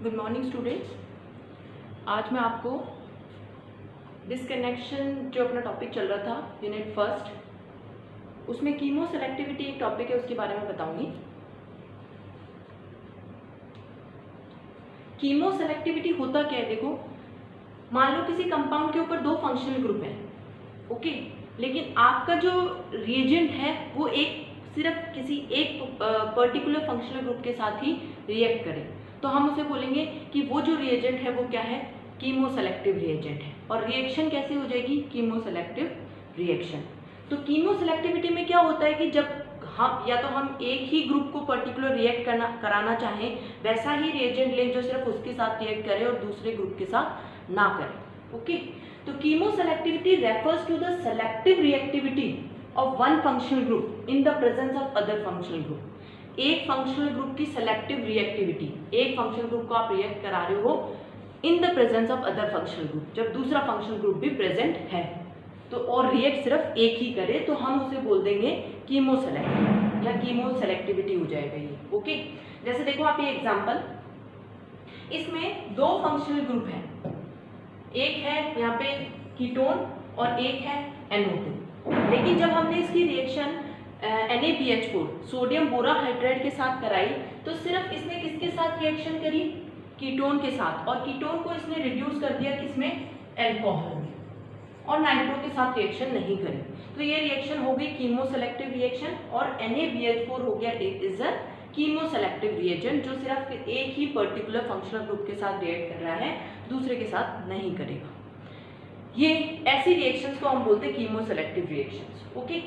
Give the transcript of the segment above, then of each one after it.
Good morning students. आज मैं आपको डिस्कनेक्शन जो अपना टॉपिक चल रहा था यूनिट फर्स्ट, उसमें कीमो सेलेक्टिविटी एक टॉपिक है, उसके बारे में बताऊंगी। कीमो सेलेक्टिविटी होता क्या है? देखो, मान लो किसी कंपाउंड के ऊपर दो फंक्शनल ग्रुप हैं, ओके, लेकिन आपका जो रिएजेंट है वो सिर्फ किसी एक पर्टिकुलर फंक्शनल ग्रुप के साथ ही रिएक्ट करे, तो हम उसे बोलेंगे कि वो जो रिएजेंट है वो क्या है? कीमो सेलेक्टिव रिएजेंट है। और रिएक्शन कैसे हो जाएगी? Chemo selective reaction. तो कीमो सेलेक्टिविटी में क्या होता है कि जब हम एक ही ग्रुप को पर्टिकुलर रिएक्ट कराना चाहें, वैसा ही रिएजेंट लें जो सिर्फ उसके साथ रिएक्ट करे और दूसरे ग्रुप के साथ ना करे, ओके। तो chemo selectivity refers to the selective reactivity of one functional group in the presence of other functional group. एक फंक्शनल ग्रुप की सेलेक्टिव रिएक्टिविटी, एक फंक्शनल ग्रुप को आप रिएक्ट करा रहे हो in the presence of other functional group, जब दूसरा फंक्शनल ग्रुप भी प्रेजेंट है तो, और रिएक्ट सिर्फ एक ही करे, तो हम उसे बोल देंगे कीमो सेलेक्टिव या कीमो सेलेक्टिविटी हो जाएगा ये, ओके। जैसे देखो आप ये एग्जांपल, इसमें दो फंक्शनल ग्रुप हैं, एक है यहाँ पे कीटोन और एक है NO2, लेकिन जब हमने इसकी रिएक्शन NaBH4 सोडियम बोराहाइड्राइड के साथ कराई तो सिर्फ इसने किसके साथ रिएक्शन करी? कीटोन के साथ, और कीटोन को इसने रिड्यूस कर दिया किसमें? अल्कोहल में, और नाइट्रो के साथ रिएक्शन नहीं करी। तो ये रिएक्शन हो गई कीमो सेलेक्टिव रिएक्शन, और NaBH4 हो गया is a chemo selective reagent जो सिर्फ एक ही पर्टिकुलर फंक्शनल ग्रुप के साथ रिएक्ट कर रहा है, दूसरे के साथ नहीं करेगा। ये ऐसी रिएक्शंस को हम बोलते हैं कीमो सेलेक्टिव रिएक्शंस, ओके।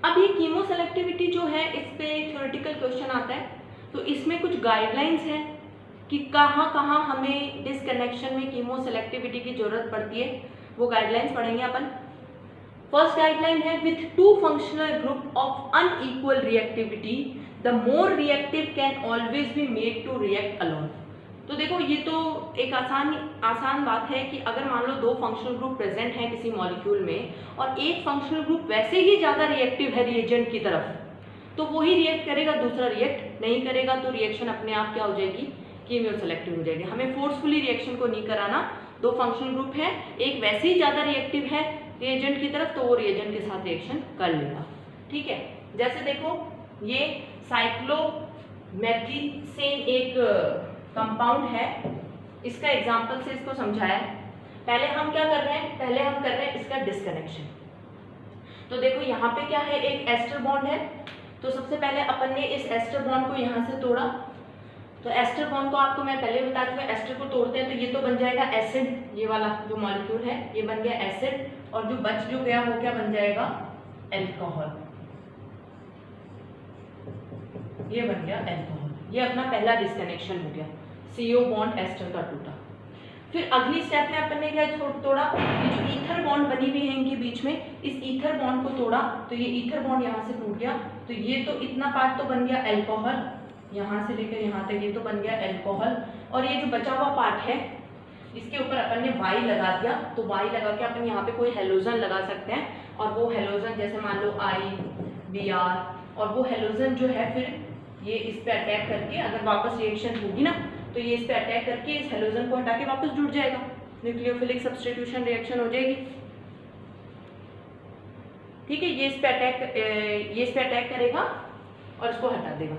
अब ये कीमो सेलेक्टिविटी जो है, इस पे एक थ्योरेटिकल क्वेश्चन आता है, तो इसमें कुछ गाइडलाइंस हैं कि कहाँ कहाँ हमें डिस्कनेक्शन में कीमो सेलेक्टिविटी की जरूरत पड़ती है, वो गाइडलाइंस पढ़ेंगे अपन। फर्स्ट गाइडलाइन है, with two functional group of unequal reactivity the more reactive can always be made to react alone. तो देखो, ये तो एक आसान बात है कि अगर मान लो दो फंक्शनल ग्रुप प्रेजेंट हैं किसी मॉलिक्यूल में, और एक फंक्शनल ग्रुप वैसे ही ज़्यादा रिएक्टिव है रिएजेंट की तरफ, तो वो ही रिएक्ट करेगा, दूसरा रिएक्ट नहीं करेगा, तो रिएक्शन अपने आप क्या हो जाएगी? कीमो सेलेक्टिव हो जाएगी। हमें फोर्सफुली रिएक्शन को नहीं कराना। दो फंक्शनल ग्रुप है, एक वैसे ही ज़्यादा रिएक्टिव है रिएजेंट की तरफ, तो वो रिएजेंट के साथ रिएक्शन कर लेगा, ठीक है। जैसे देखो, ये साइक्लोमेथिसेन एक कंपाउंड है, इसका एग्जांपल से इसको समझाया। पहले हम क्या कर रहे हैं? पहले हम कर रहे हैं इसका डिस्कनेक्शन। तो देखो यहाँ पे क्या है, एक एस्टर बॉन्ड है, तो सबसे पहले अपन ने इस एस्टर बॉन्ड को यहाँ से तोड़ा। तो एस्टर बॉन्ड को आपको मैं पहले बता चुका, एस्टर को तोड़ते हैं तो ये तो बन जाएगा एसिड, ये वाला जो मॉलिक्यूल है ये बन गया एसिड, और जो बच जो गया वो क्या बन जाएगा? अल्कोहल, ये बन गया अल्कोहल। ये अपना पहला डिस्कनेक्शन हो गया, CO बॉन्ड एस्टर का टूटा। फिर अगली स्टेप में अपन ने क्या तोड़ा? ये जो ईथर बॉन्ड बनी हुई है इनके बीच में, इस ईथर बॉन्ड को तोड़ा, तो ये ईथर बॉन्ड यहाँ से टूट गया, तो ये तो इतना पार्ट तो बन गया अल्कोहल, यहाँ से लेकर यहाँ तक ये तो बन गया अल्कोहल। और ये जो बचा हुआ पार्ट है इसके ऊपर अपन ने Y लगा दिया, तो Y लगा के अपन यहाँ पे कोई हेलोजन लगा सकते हैं, और वो हेलोजन जैसे मान लो IBr, और वो हेलोजन जो है फिर ये इस पे अटैक करके, अगर वापस रिएक्शन होगी ना तो ये इस पे अटैक करके इस हेलोजन को हटा के वापस जुड़ जाएगा, न्यूक्लियोफिलिक सब्स्टिट्यूशन रिएक्शन हो जाएगी, ठीक है। ये इस पे अटैक करेगा और इसको हटा देगा,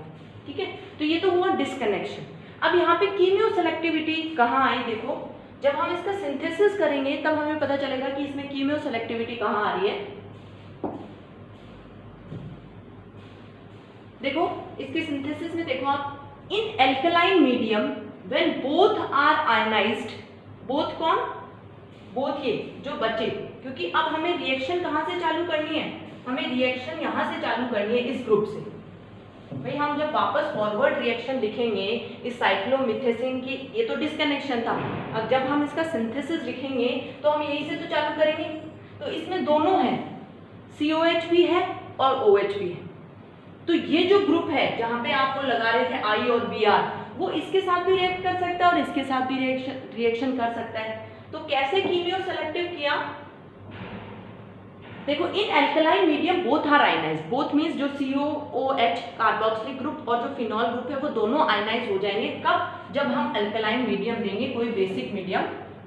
ठीक है। तो ये तो हुआ डिस्कनेक्शन। अब यहाँ पे कीमियो सेलेक्टिविटी कहाँ आई? देखो, जब हम इसका सिंथेसिस करेंगे तब हमें पता चलेगा कि इसमें कीमियो सेलेक्टिविटी कहाँ आ रही है। देखो, इसके सिंथेसिस में देखो आप, in alkaline medium when both are ionised, both कौन? बोथ ये जो बचे, क्योंकि अब हमें रिएक्शन कहाँ से चालू करनी है? हमें रिएक्शन यहाँ से चालू करनी है, इस ग्रुप से। भाई हम जब वापस फॉरवर्ड रिएक्शन लिखेंगे इस साइक्लोमेथिसेन की, ये तो डिस्कनेक्शन था, अब जब हम इसका सिंथेसिस लिखेंगे तो हम यहीं से तो चालू करेंगे। तो इसमें दोनों है, COH भी है और OH भी है। तो ये जो ग्रुप है जहाँ पे आपको लगा रहे थे I और Br, वो इसके साथ भी रिएक्ट कर सकता है और इसके साथ भी रिएक्शन कर सकता है। तो कैसे कीमियो सेलेक्टिव किया? देखो in alkaline medium both are ionise, both means जो COOH कार्बोक्सिलिक ग्रुप और जो फिनॉल ग्रुप है वो दोनों आयनाइज हो जाएंगे। कब? जब हम एल्कलाइन मीडियम देंगे, कोई बेसिक मीडियम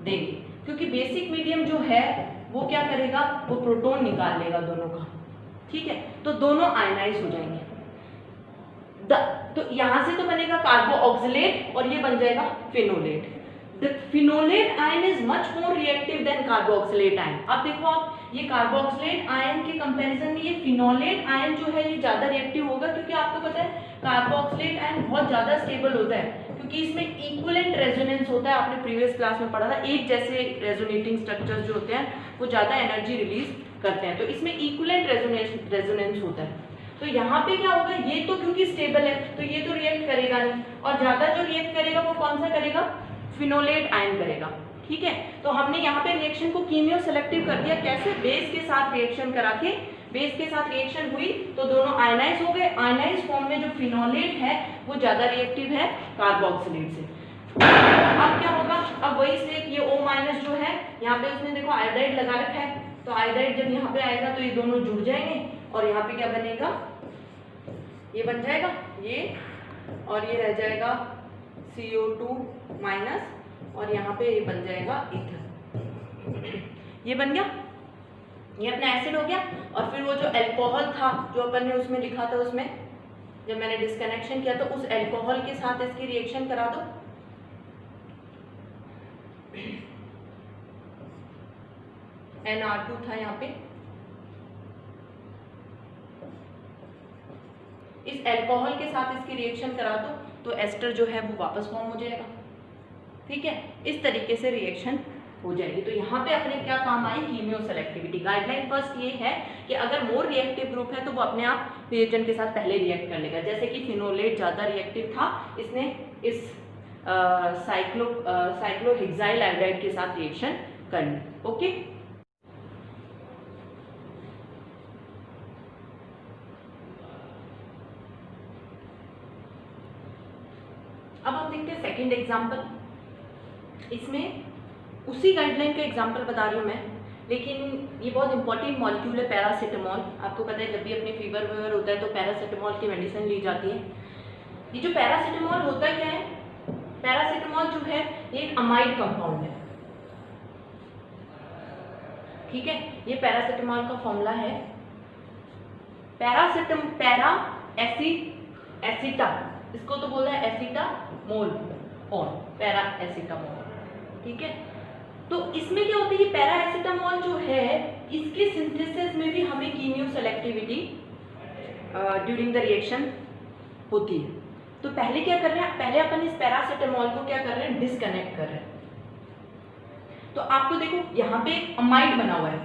देंगे, क्योंकि बेसिक मीडियम जो है वो क्या करेगा, वो प्रोटॉन निकाल लेगा दोनों का, ठीक है, तो दोनों आयनाइज हो जाएंगे। तो यहां से तो बनेगा कार्बो ऑक्सिलेट और ये बन जाएगा फिनोलेट। The phenolate ion is much more reactive than carboxylate ion। अब देखो आप, ये कार्बोक्सिलेट आयन के कंपैरिजन में ये फिनोलेट आयन जो है ये ज्यादा रिएक्टिव होगा, क्योंकि आपको पता है कार्बोक्सिलेट आयन बहुत ज्यादा स्टेबल होता है, क्योंकि इसमें इक्विवेलेंट रेजोनेंस होता है। आपने प्रीवियस क्लास में पढ़ा था, एक जैसे रेजोनेटिंग स्ट्रक्चर्स जो होते हैं वो ज्यादा एनर्जी रिलीज करते हैं, तो इसमें इक्विवेलेंट रेजोनेंस होता है। तो यहाँ पे क्या होगा, ये तो क्योंकि स्टेबल है तो ये तो रिएक्ट करेगा नहीं, और ज्यादा जो रिएक्ट करेगा वो कौन सा करेगा, फिनोलेट आयन करेगा, ठीक है। तो हमने यहाँ पे रिएक्शन को कीमियो सेलेक्टिव कर दिया, कैसे, बेस के साथ रिएक्शन करा के, बेस के साथ रिएक्शन हुई तो दोनों आयनाइज हो गए। आयनाइज फॉर्म में जो फिनोलेट है वो ज्यादा रिएक्टिव है कार्बोक्सिलेट से। अब क्या होगा, अब वही से ये O- जो है यहाँ पे उसने देखो आयोडाइड लगा रखा है, तो आयोडाइड जब यहाँ पे आएगा तो ये दोनों जुड़ जाएंगे और यहाँ पे क्या बनेगा, ये बन जाएगा ये, और ये रह जाएगा CO2 माइनस, और यहाँ पे ये बन जाएगा ईथर। ये बन गया, ये अपना एसिड हो गया। और फिर वो जो अल्कोहल था जो अपन ने उसमें लिखा था, उसमें जब मैंने डिस्कनेक्शन किया तो उस अल्कोहल के साथ इसकी रिएक्शन करा दो। NR2 था यहाँ पे, इस अल्कोहल के साथ इसकी रिएक्शन करा दो तो एस्टर जो है वो वापस फॉर्म हो जाएगा, ठीक है। इस तरीके से रिएक्शन हो जाएगी। तो यहाँ पे अपने क्या काम आई, कीमियो सेलेक्टिविटी। गाइडलाइन फर्स्ट ये है कि अगर मोर रिएक्टिव ग्रुप है तो वो अपने आप रिएजेंट के साथ पहले रिएक्ट कर लेगा। जैसे कि फिनोलेट ज़्यादा रिएक्टिव था, इसने इस साइक्लोहेक्साइल आयोडाइड के साथ रिएक्शन कर ली, ओके। अब हम देखते हैं सेकंड एग्जांपल। इसमें उसी गाइडलाइन का एग्जांपल बता रही हूँ मैं, लेकिन ये बहुत इंपॉर्टेंट मॉलिक्यूल है पैरासीटामोल। आपको पता है जब भी अपने फीवर वीवर होता है तो पैरासीटामोल की मेडिसिन ली जाती है। ये जो पैरासीटामोल होता क्या है, पैरासीटामोल जो है ये एक अमाइड कंपाउंड है, ठीक है। ये पैरासीटामोल का फॉर्मूला है पैरा एसिटा, इसको तो बोला है एसिटामोल और पैरा एसिटामोल, ठीक है। तो इसमें क्या होता है, ये पैरा एसिटामोल जो है इसके सिंथेसिस में भी हमें कीमियो सेलेक्टिविटी ड्यूरिंग द रिएक्शन होती है। तो पहले क्या कर रहे हैं, पहले अपन इस पैरासीटामोल को क्या कर रहे हैं, डिस्कनेक्ट कर रहे हैं। तो आपको देखो यहाँ पे अमाइड बना हुआ है,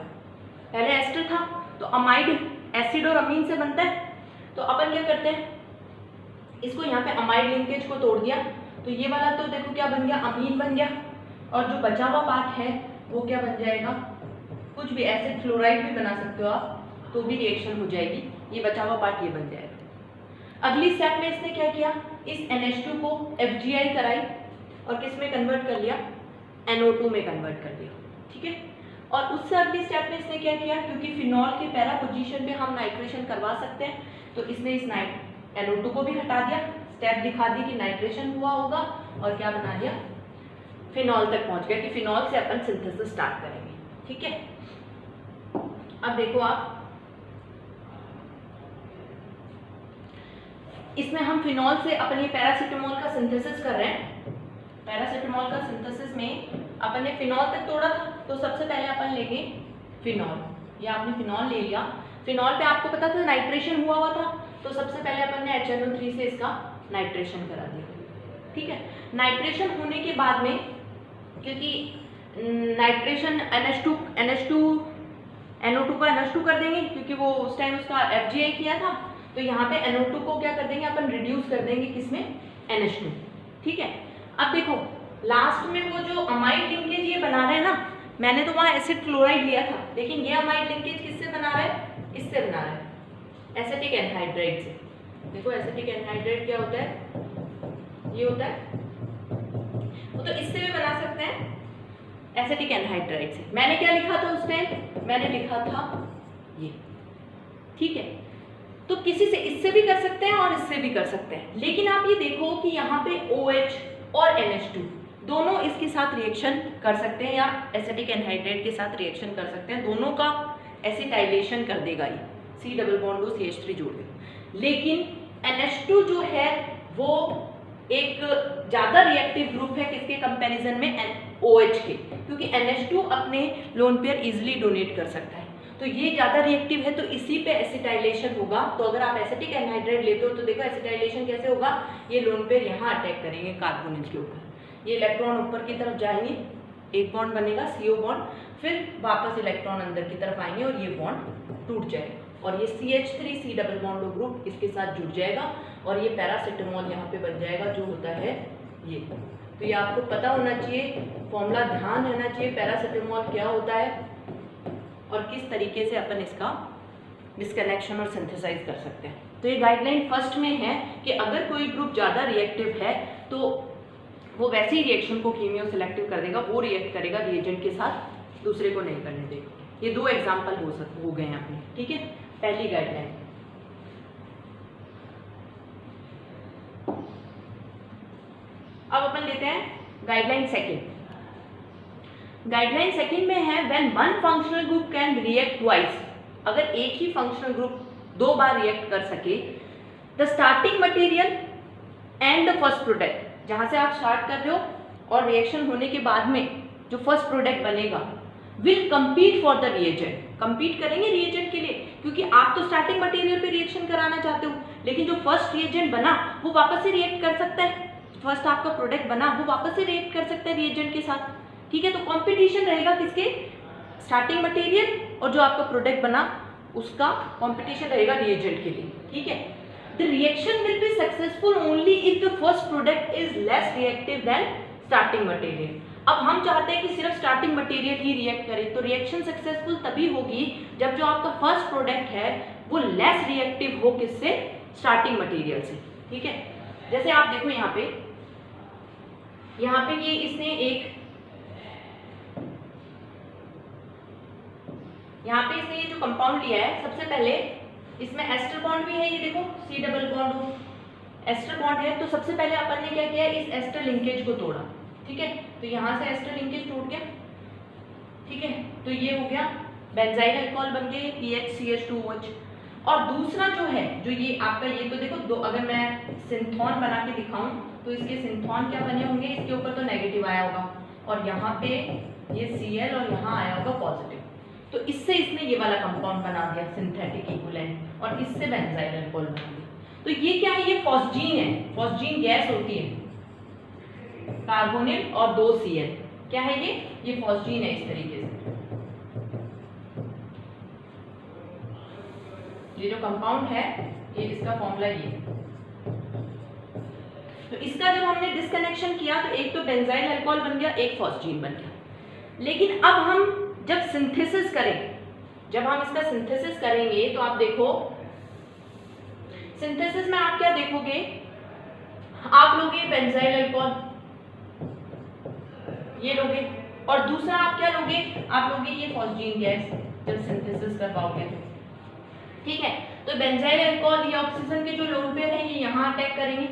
पहले एस्टर था तो अमाइड एसिड और अमीन से बनता है। तो अपन क्या करते हैं, इसको यहाँ पे अमाइड लिंकेज को तोड़ दिया तो ये वाला तो देखो क्या बन गया, अमीन बन गया, और जो बचा हुआ पार्ट है वो क्या बन जाएगा, कुछ भी एसिड फ्लोराइड भी बना सकते हो आप, तो भी रिएक्शन हो जाएगी, ये बचा हुआ पार्ट ये बन जाएगा। अगली स्टेप में इसने क्या किया, इस NH2 को FgI कराई और किस में कन्वर्ट कर लिया, NO2 में कन्वर्ट कर दिया, ठीक है। और उससे अगली स्टेप में इसने क्या किया, क्योंकि फिनॉल के पैरा पोजीशन पे हम नाइट्रेशन करवा सकते हैं, तो इसने इस NO2 को भी हटा दिया, स्टेप दिखा दी कि नाइट्रेशन हुआ होगा, और क्या बना दिया, फिनॉल तक पहुंच गया कि फिनॉल से अपन सिंथेसिस स्टार्ट करेंगे, ठीक है। अब देखो आप, इसमें हम फिनॉल से अपन ये पैरासीटामोल का सिंथेसिस कर रहे हैं। पैरासीटामोल का सिंथेसिस में अपन ने फिनॉल तक तोड़ा था, तो सबसे पहले अपन लेंगे फिनॉल। ये आपने फिनॉल ले लिया, फिनॉल पे आपको पता था नाइट्रेशन हुआ था, तो सबसे पहले अपन ने HNO3 से इसका नाइट्रेशन करा दिया, ठीक है। नाइट्रेशन होने के बाद में, क्योंकि नाइट्रेशन NO2 का NH2 कर देंगे, क्योंकि वो उस टाइम उसका FgI किया था, तो यहाँ पे NO2 को क्या कर देंगे अपन, रिड्यूस कर देंगे किसमें, NH2, ठीक है। अब देखो लास्ट में वो जो अमाइड लिंकेज ये बना रहे हैं ना, मैंने तो वहाँ एसिड क्लोराइड लिया था, लेकिन ये अमाइड लिंकेज किससे बना रहा है, इससे बना रहा है, एसिटिक एनहाइड्राइड से। देखो एसिटिक एनहाइड्राइड क्या होता है, ये होता है, वो तो इससे भी बना सकते हैं एसिटिक एनहाइड्राइड से। मैंने क्या लिखा था उस टाइम, मैंने लिखा था ये, ठीक है। तो किसी से इससे भी कर सकते हैं और इससे भी कर सकते हैं, लेकिन आप ये देखो कि यहाँ पे OH और NH2 दोनों इसके साथ रिएक्शन कर सकते हैं, या एसिटिक एनहाइड्रेट के साथ रिएक्शन कर सकते हैं, दोनों का एसिटाइलेशन कर देगा ये, C डबल बॉन्ड को CH3 जोड़ देगा। लेकिन NH2 जो है वो एक ज़्यादा रिएक्टिव ग्रुप है किसके कंपैरिजन में, OH के, क्योंकि NH2 अपने लोन पेयर इजिली डोनेट कर सकता है, तो ये ज़्यादा रिएक्टिव है, तो इसी पे एसिटाइलेशन होगा। तो अगर आप एसिटिक एनहाइड्रेट लेते हो तो देखो एसिटाइलेशन कैसे होगा, ये लोन पेयर यहाँ अटैक करेंगे कार्बोनिल के ऊपर, ये इलेक्ट्रॉन ऊपर की तरफ जाएंगे, एक बॉन्ड बनेगा CO बॉन्ड, फिर वापस इलेक्ट्रॉन अंदर की तरफ आएंगे और ये बॉन्ड टूट जाएगा, और ये CH3 C double bond group इसके साथ जुड़ जाएगा, और ये पैरासिटामोल यहाँ पे बन जाएगा जो होता है ये। तो ये आपको पता होना चाहिए, फॉर्मूला ध्यान रहना चाहिए, पैरासिटामोल क्या होता है और किस तरीके से अपन इसका डिस्कनेक्शन और सिंथेसाइज कर सकते हैं। तो ये गाइडलाइन फर्स्ट में है कि अगर कोई ग्रुप ज़्यादा रिएक्टिव है तो वो वैसे ही रिएक्शन को कीमियो सिलेक्टिव कर देगा, वो रिएक्ट करेगा रिएजेंट के साथ, दूसरे को नहीं करने देगा। ये 2 एग्जाम्पल हो गए हैं अपने, ठीक है, पहली गाइडलाइन। अब अपन लेते हैं गाइडलाइन सेकंड। गाइडलाइन सेकंड में है when one functional group can react twice, अगर एक ही फंक्शनल ग्रुप 2 बार रिएक्ट कर सके, the starting material and the first product, जहां से आप स्टार्ट कर रहे हो और रिएक्शन होने के बाद में जो फर्स्ट प्रोडक्ट बनेगा, will compete for the reagent, compete करेंगे रिएजेंट के लिए, क्योंकि आप तो स्टार्टिंग मटेरियल पे रिएक्शन कराना चाहते हो, लेकिन जो फर्स्ट रिएजेंट बना वो वापस से रिएक्ट कर सकता है, फर्स्ट आपका प्रोडक्ट बना वो वापस से रिएक्ट कर सकता है रिएजेंट के साथ, ठीक है। तो कंपटीशन रहेगा किसके, स्टार्टिंग मटेरियल और जो आपका प्रोडक्ट बना उसका कंपटीशन रहेगा रिएजेंट के लिए, ठीक है। The reaction will be successful only if the first product is less reactive than starting material. अब हम चाहते हैं कि सिर्फ स्टार्टिंग मटेरियल ही रिएक्ट करे, तो रिएक्शन सक्सेसफुल तभी होगी जब जो आपका फर्स्ट प्रोडक्ट है वो लेस रिएक्टिव हो किससे, स्टार्टिंग मटेरियल से, ठीक है। जैसे आप देखो यहाँ पे ये इसने एक यहाँ पे इसने ये जो कंपाउंड लिया है, सबसे पहले इसमें एस्टर बॉन्ड भी है, ये देखो C double bond ester bond है, तो सबसे पहले अपन ने क्या किया, इस एस्टर लिंकेज को तोड़ा, ठीक है। तो यहाँ से एस्टर लिंकेज टूट गया, ठीक है, तो ये हो गया बेंजाइल अल्कोहल बन गए PHCH2OH। और दूसरा जो है, जो ये आपका ये तो देखो अगर मैं सिंथोन बना के दिखाऊं तो इसके सिंथोन क्या बने होंगे, इसके ऊपर तो नेगेटिव आया होगा और यहाँ पे ये Cl और यहाँ आया होगा पॉजिटिव, तो इससे इसने ये वाला कंपाउंड बना दिया सिंथेटिक इक्विवेलेंट, और इससे बेंजाइल अल्कोहल बना दिया। तो ये क्या है, ये फॉस्जीन है, फॉस्जीन गैस होती है, कार्बोनिल और 2 Cl, क्या है ये फॉस्जीन है इस तरीके से। ये जो कंपाउंड है ये इसका फॉर्मूला ये, तो इसका जब हमने डिस्कनेक्शन किया तो एक तो बेंजाइल अल्कोहल बन गया, एक फॉस्जीन बन गया। लेकिन अब हम जब सिंथेसिस करें, जब हम इसका सिंथेसिस करेंगे तो आप देखो सिंथेसिस में आप क्या देखोगे, आप लोगे बेंजाइल अल्कोहल ये लोगे, और दूसरा आप क्या लोगे, आप लोगे ये फॉस्जीन गैस जब सिंथेसिस कर पाओगे तो, ठीक है। तो बेंजाइल अल्कोहल ये ऑक्सीजन के जो लोन पेयर है ये यहाँ अटैक करेंगे,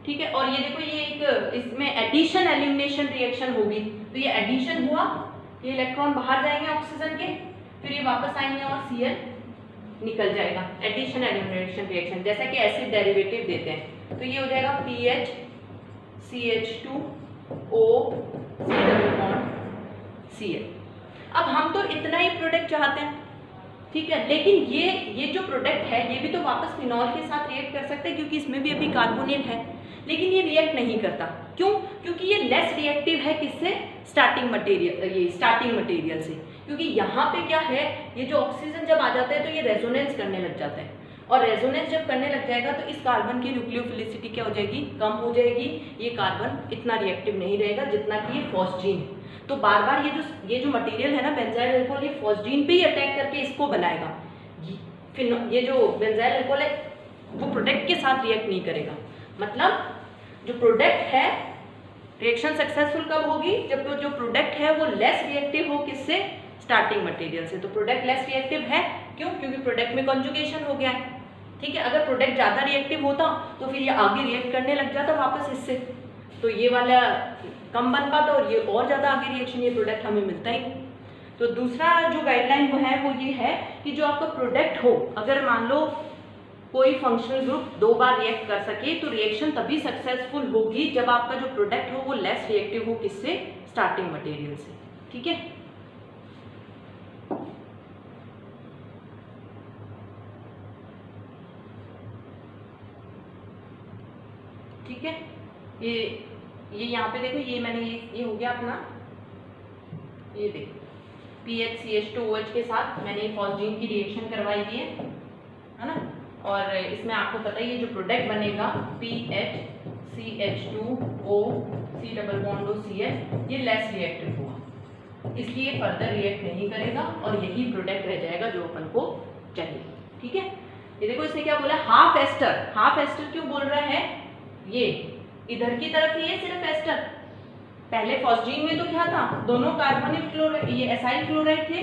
ठीक है। और ये देखो ये एक इसमें एडिशन एलिमिनेशन रिएक्शन होगी, तो ये एडिशन हुआ, ये इलेक्ट्रॉन बाहर जाएंगे ऑक्सीजन के, फिर ये वापस आएंगे और Cl निकल जाएगा, एडिशन एलिमिनेशन रिएक्शन, जैसा कि एसिड डेरिवेटिव देते हैं, तो ये हो जाएगा PH CH2O C double bond Cl। अब हम तो इतना ही प्रोडक्ट चाहते हैं, ठीक है, लेकिन ये जो प्रोडक्ट है ये भी तो वापस फिनॉल के साथ रिएक्ट कर सकते हैं, क्योंकि इसमें भी अभी कार्बोनिल है, लेकिन ये रिएक्ट नहीं करता, क्यों, क्योंकि ये लेस रिएक्टिव है किससे, स्टार्टिंग मटेरियल से, क्योंकि यहाँ पे क्या है, ये जो ऑक्सीजन जब आ जाता है तो ये रेजोनेंस करने लग जाता है, और रेजोनेंस जब करने लग जाएगा तो इस कार्बन की न्यूक्लियोफिलिसिटी क्या हो जाएगी, कम हो जाएगी, ये कार्बन इतना रिएक्टिव नहीं रहेगा जितना कि ये फॉस्जीन। तो बार बार ये जो मटेरियल है ना बेंजाइल अल्कोहल, ये फॉस्जीन पे ही अटैक करके इसको बनाएगा, फिर ये जो बेंजाइल अल्कोहल है वो प्रोडक्ट के साथ रिएक्ट नहीं करेगा, मतलब जो प्रोडक्ट है रिएक्शन सक्सेसफुल कब होगी, जब जो प्रोडक्ट है वो लेस रिएक्टिव हो किससे, स्टार्टिंग मटेरियल से। तो प्रोडक्ट लेस रिएक्टिव है, क्यों? क्योंकि प्रोडक्ट में कॉन्जुगेशन हो गया है, ठीक है। अगर प्रोडक्ट ज़्यादा रिएक्टिव होता तो फिर ये आगे रिएक्ट करने लग जाता वापस इससे, तो ये वाला कम बन पाता और ये और ज़्यादा आगे रिएक्शन, ये प्रोडक्ट हमें मिलता ही नहीं। तो दूसरा जो गाइडलाइन वो ये है कि जो आपका प्रोडक्ट हो, अगर मान लो कोई फंक्शनल ग्रुप 2 बार रिएक्ट कर सके तो रिएक्शन तभी सक्सेसफुल होगी जब आपका जो प्रोडक्ट हो वो लेस रिएक्टिव हो, किससे? स्टार्टिंग मटेरियल से, ठीक है। ठीक है, ये यहाँ पे देखो, ये मैंने ये हो गया अपना, ये देखो PHCH2OH के साथ मैंने फॉस्जीन की रिएक्शन करवाई हुई है ना। और इसमें आपको पता ही है जो प्रोडक्ट बनेगा PHCH2O C double bond O CH, ये लेस रिएक्टिव होगा, इसलिए फर्दर रिएक्ट नहीं करेगा और यही प्रोडक्ट रह जाएगा जो अपन को चाहिए, ठीक है। ये देखो इसने क्या बोला, हाफ एस्टर। हाफ एस्टर क्यों बोल रहा है? ये इधर की तरफ ही है सिर्फ एस्टर, पहले फॉस्जीन में तो क्या था, दोनों कार्बोनिल क्लोराइड, ये एसाइल क्लोराइड थे,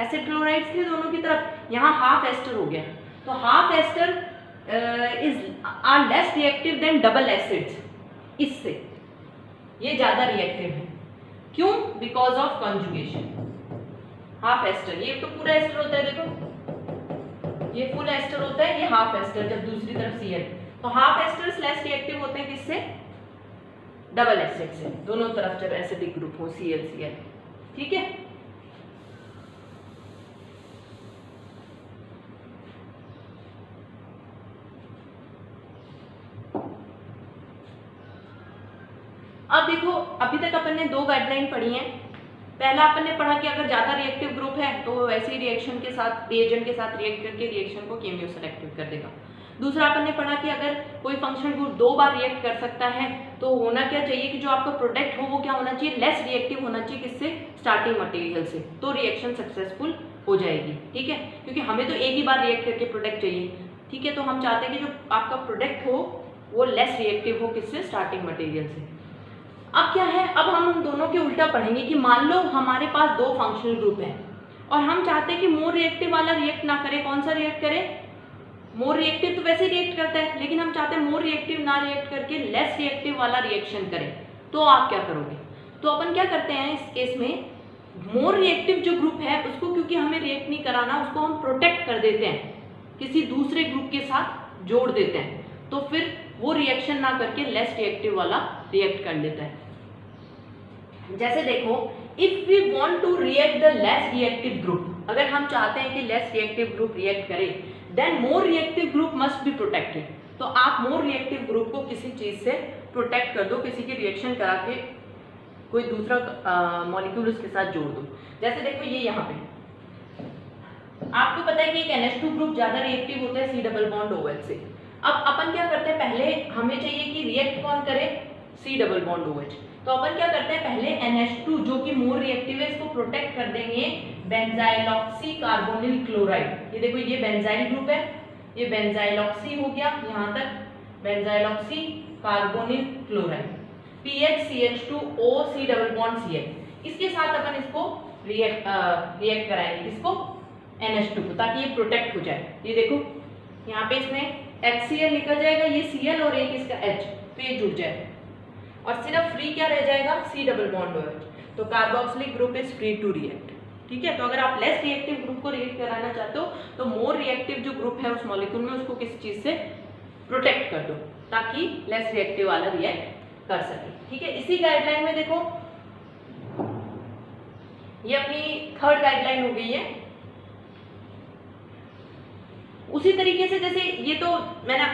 एसिड क्लोराइड थे दोनों की तरफ, यहाँ हाफ एस्टर हो गया। तो half ester are less reactive than double acids, इससे ये ज्यादा रिएक्टिव है, क्यों? Because of conjugation. Half ester, ये तो पूरा एस्टर होता है, देखो ये फुल एस्टर होता है, ये हाफ एस्टर जब दूसरी तरफ Cl, तो हाफ एस्टर्स लेस रिएक्टिव होते हैं किससे? डबल एसिड से, दोनों तरफ जब एसिडिक ग्रुप हो ClCl, ठीक है। अब देखो, अभी तक अपन ने 2 गाइडलाइन पढ़ी हैं। पहला अपन ने पढ़ा कि अगर ज्यादा रिएक्टिव ग्रुप है तो ऐसे रिएक्शन के साथ, रिएजेंट के साथ रिएक्ट करके रिएक्शन को केमियो सेलेक्टिव कर देगा। दूसरा अपन ने पढ़ा कि अगर कोई फंक्शनल ग्रुप 2 बार रिएक्ट कर सकता है तो होना क्या चाहिए कि जो आपका प्रोडक्ट हो वो क्या होना चाहिए? लेस रिएक्टिव होना चाहिए, किससे? स्टार्टिंग मटेरियल से, तो रिएक्शन सक्सेसफुल हो जाएगी, ठीक है। क्योंकि हमें तो एक ही बार रिएक्ट करके प्रोडक्ट चाहिए, ठीक है। तो हम चाहते हैं कि जो आपका प्रोडक्ट हो वो लेस रिएक्टिव हो, किससे? स्टार्टिंग मटेरियल से। अब क्या है, अब हम उन दोनों के उल्टा पढ़ेंगे कि मान लो हमारे पास 2 फंक्शनल ग्रुप हैं और हम चाहते हैं कि मोर रिएक्टिव वाला रिएक्ट ना करे। कौन सा रिएक्ट करे? मोर रिएक्टिव तो वैसे रिएक्ट करता है, लेकिन हम चाहते हैं मोर रिएक्टिव ना रिएक्ट करके लेस रिएक्टिव वाला रिएक्शन करे, तो आप क्या करोगे? तो अपन क्या करते हैं इस केस में, मोर रिएक्टिव जो ग्रुप है उसको, क्योंकि हमें रिएक्ट नहीं कराना, उसको हम प्रोटेक्ट कर देते हैं, किसी दूसरे ग्रुप के साथ जोड़ देते हैं, तो फिर वो रिएक्शन ना करके लेस रिएक्टिव वाला रिएक्ट कर लेता है। जैसे देखो, if we want to react the less reactive group, अगर हम चाहते हैं कि लेस रिएक्टिव ग्रुप रिएक्ट करे, then more reactive group must be protected. तो आप मोर रिएक्टिव ग्रुप को किसी चीज से प्रोटेक्ट कर दो, किसी की रिएक्शन करा के कोई दूसरा मॉलिक्यूल उसके साथ जोड़ दो। जैसे देखो ये यहाँ पे आपको पता है कि एक NH2 ग्रुप ज्यादा रिएक्टिव होता है C डबल बॉन्ड OH से। अब अपन क्या करते हैं, पहले हमें चाहिए कि रिएक्ट कौन करे? C double bond OH। तो अपन क्या करते हैं, पहले NH2 जो कि मोर रिएक्टिव है इसको प्रोटेक्ट कर देंगे बेंजाइलऑक्सी कार्बोनिल क्लोराइड। ये देखो ये बेंजाइल ग्रुप है, ये बेंजाइलऑक्सी हो गया, यहाँ तक benzyloxy carbonyl chloride PHCH2O C double bond Cl। इसके साथ अपन इसको रिएक्ट कराएंगे, किसको? NH2 को, ताकि ये प्रोटेक्ट हो जाए। ये देखो यहाँ पे इसमें HCl निकल जाएगा, ये Cl और एक इसका H, तो ये जुड़ जाएगा और सिर्फ फ्री क्या रह जाएगा? C double bond OH। तो carboxylic group is free to react, ठीक है। तो अगर आप लेस रिएक्टिव ग्रुप को रिएक्ट कराना चाहते हो तो मोर रिएक्टिव जो ग्रुप है उस मॉलिक्यूल में उसको किसी चीज से प्रोटेक्ट कर दो ताकि लेस रिएक्टिव वाला रिएक्ट कर सके, ठीक है। इसी गाइडलाइन में देखो ये अपनी 3rd गाइडलाइन हो गई है। उसी तरीके से जैसे ये तो मैंने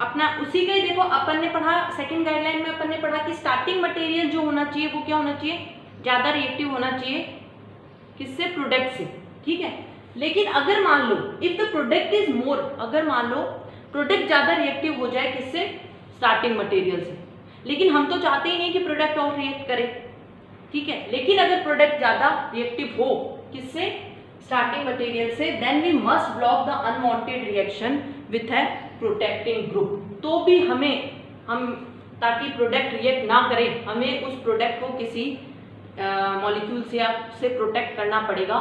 अपना उसी का ही देखो, अपन ने पढ़ा 2nd गाइडलाइन में अपन ने पढ़ा कि स्टार्टिंग मटेरियल जो होना चाहिए वो क्या होना चाहिए? ज्यादा रिएक्टिव होना चाहिए, किससे? प्रोडक्ट से, ठीक है। लेकिन अगर मान लो if the product is more, अगर मान लो प्रोडक्ट ज्यादा रिएक्टिव हो जाए, किससे? स्टार्टिंग मटेरियल से, लेकिन हम तो चाहते ही नहीं कि प्रोडक्ट और रिएक्ट करे, ठीक है। लेकिन अगर प्रोडक्ट ज्यादा रिएक्टिव हो, किससे? स्टार्टिंग मटेरियल से, then we must block the unwanted reaction with a protecting group. तो भी हम ताकि प्रोडक्ट रिएक्ट ना करे, हमें उस प्रोडक्ट को किसी मॉलिक्यूल से प्रोटेक्ट करना पड़ेगा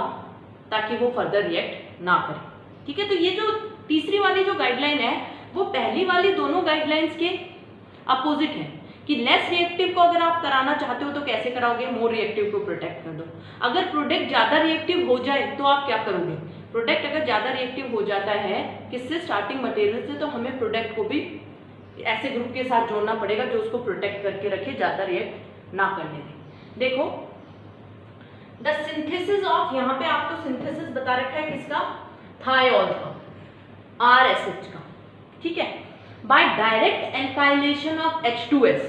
ताकि वो फर्दर रिएक्ट ना करे। ठीक है, तो ये जो तीसरी वाली जो गाइडलाइन है वो पहली वाली दोनों गाइडलाइंस के अपोजिट है कि लेस रिएक्टिव को अगर आप कराना चाहते हो तो कैसे कराओगे, मोर रिएक्टिव को प्रोटेक्ट कर दो। अगर प्रोडक्ट ज़्यादा रिएक्टिव हो जाए तो आप क्या करोगे, प्रोडक्ट अगर ज़्यादा रिएक्टिव हो जाता है किससे, स्टार्टिंग मटेरियल से, तो हमें प्रोडक्ट को भी ऐसे ग्रुप के साथ जोड़ना पड़ेगा जो उसको प्रोटेक्ट करके रखे, ज़्यादा रिएक्ट ना करने दें। देखो द सिंथेसिस ऑफ, यहाँ पे आपको सिंथेसिस बता रखा है किसका, थायोल का, RSH का। ठीक है, bye direct alkylation of H2S,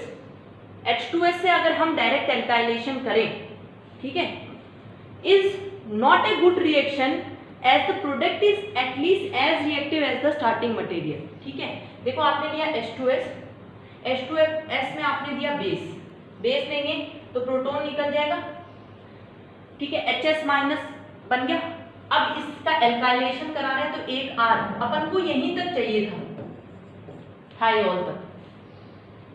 H2S से अगर हम डायरेक्ट एल्काइलेशन करें, ठीक है, is not a good reaction as the product is at least as reactive as the starting material. ठीक है, देखो आपने लिया H2S, H2S में आपने दिया बेस, बेस देंगे तो प्रोटॉन निकल जाएगा। ठीक है, HS माइनस बन गया। अब इसका एल्काइलेशन करा रहे हैं तो एक R अपन को यहीं तक चाहिए था, थायोल तक,